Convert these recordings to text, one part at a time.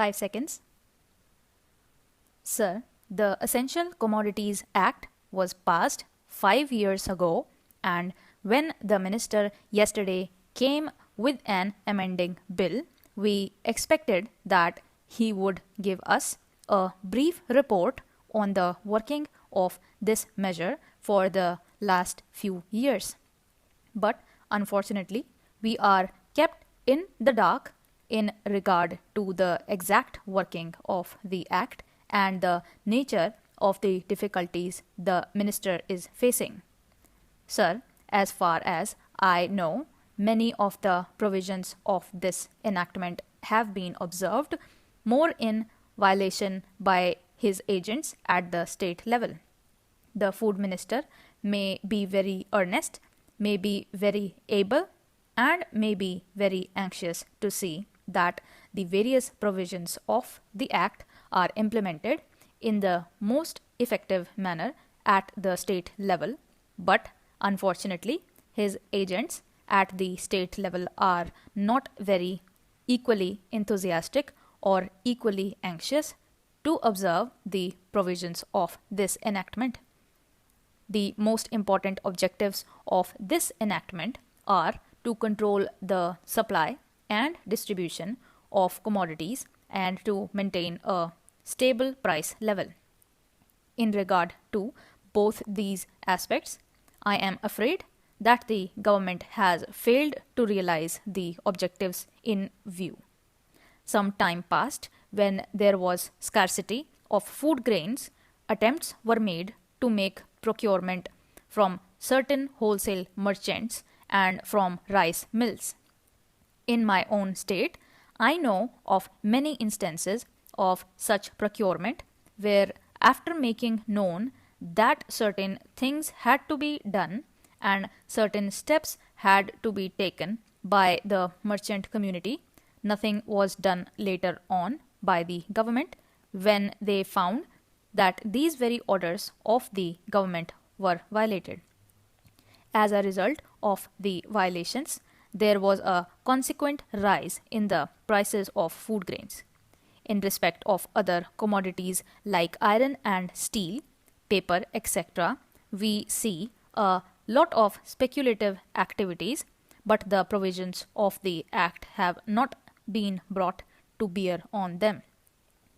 5 seconds. Sir, the Essential Commodities Act was passed 5 years ago, and when the minister yesterday came with an amending bill, we expected that he would give us a brief report on the working of this measure for the last few years. But unfortunately, we are kept in the dark in regard to the exact working of the Act and the nature of the difficulties the minister is facing. Sir, as far as I know, many of the provisions of this enactment have been observed more in violation by his agents at the state level. The food minister may be very earnest, may be very able, and may be very anxious to see that the various provisions of the Act are implemented in the most effective manner at the state level, but unfortunately, his agents at the state level are not very equally enthusiastic or equally anxious to observe the provisions of this enactment. The most important objectives of this enactment are to control the supply and distribution of commodities and to maintain a stable price level. In regard to both these aspects, I am afraid that the government has failed to realize the objectives in view. Some time passed when there was scarcity of food grains, attempts were made to make procurement from certain wholesale merchants and from rice mills. In my own state, I know of many instances of such procurement where, after making known that certain things had to be done and certain steps had to be taken by the merchant community, nothing was done later on by the government when they found that these very orders of the government were violated. As a result of the violations, there was a consequent rise in the prices of food grains. In respect of other commodities like iron and steel, paper, etc., we see a lot of speculative activities, but the provisions of the Act have not been brought to bear on them.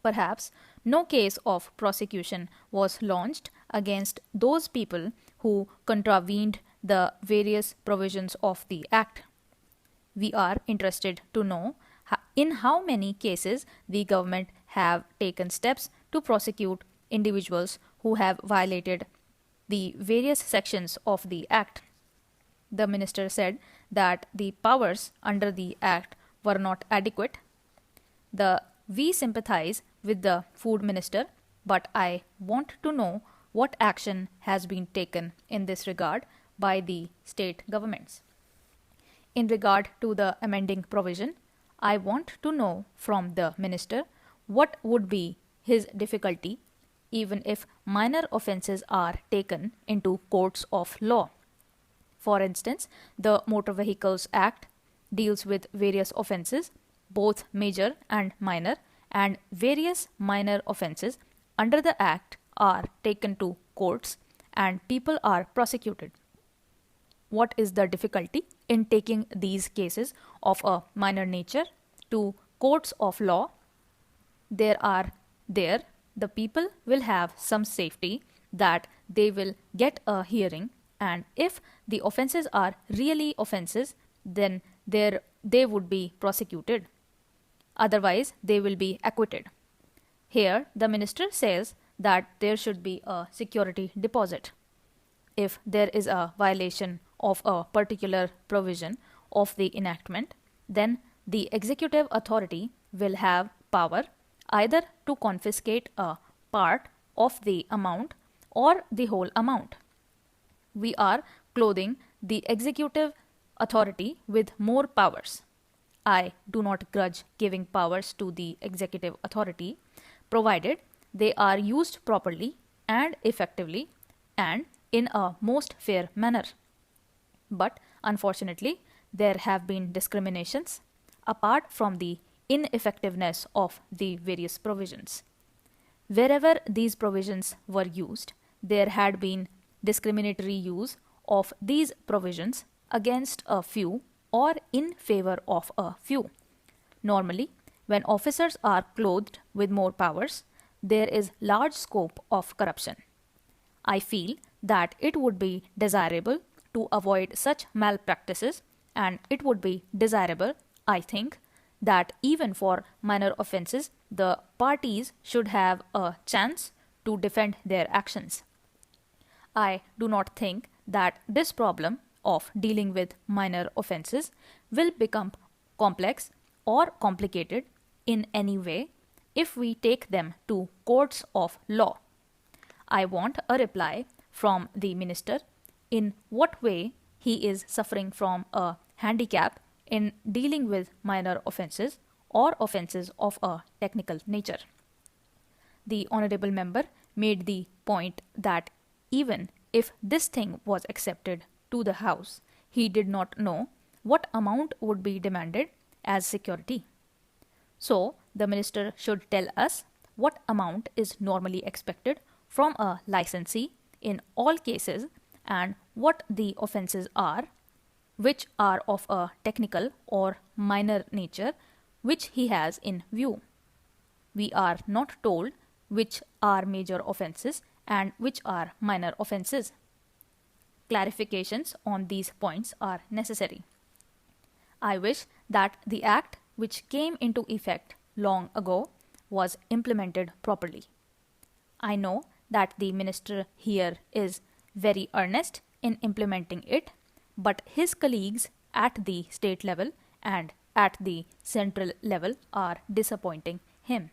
Perhaps no case of prosecution was launched against those people who contravened the various provisions of the Act. We are interested to know in how many cases the government have taken steps to prosecute individuals who have violated the various sections of the Act. The minister said that the powers under the Act were not adequate. We sympathize with the food minister, but I want to know what action has been taken in this regard by the state governments. In regard to the amending provision, I want to know from the minister what would be his difficulty even if minor offences are taken into courts of law. For instance, the Motor Vehicles Act deals with various offences, both major and minor, and various minor offences under the Act are taken to courts and people are prosecuted. What is the difficulty in taking these cases of a minor nature to courts of law? The people will have some safety that they will get a hearing, and if the offences are really offences, then they would be prosecuted. Otherwise, they will be acquitted. Here, the minister says that there should be a security deposit. If there is a violation of a particular provision of the enactment, then the executive authority will have power either to confiscate a part of the amount or the whole amount. We are clothing the executive authority with more powers. I do not grudge giving powers to the executive authority, provided they are used properly and effectively and in a most fair manner. But unfortunately, there have been discriminations. Apart from the ineffectiveness of the various provisions. Wherever these provisions were used, there had been discriminatory use of these provisions against a few or in favor of a few. Normally, when officers are clothed with more powers, there is large scope of corruption. I feel that it would be desirable to avoid such malpractices, and it would be desirable, I think, that even for minor offences, the parties should have a chance to defend their actions. I do not think that this problem of dealing with minor offences will become complex or complicated in any way if we take them to courts of law. I want a reply from the minister in what way he is suffering from a handicap in dealing with minor offences or offences of a technical nature. The honourable member made the point that even if this thing was accepted to the House, he did not know what amount would be demanded as security. So, the minister should tell us what amount is normally expected from a licensee in all cases and what the offences are, which are of a technical or minor nature, which he has in view. We are not told which are major offences and which are minor offences. Clarifications on these points are necessary. I wish that the Act which came into effect long ago was implemented properly. I know that the minister here is very earnest in implementing it, but his colleagues at the state level and at the central level are disappointing him.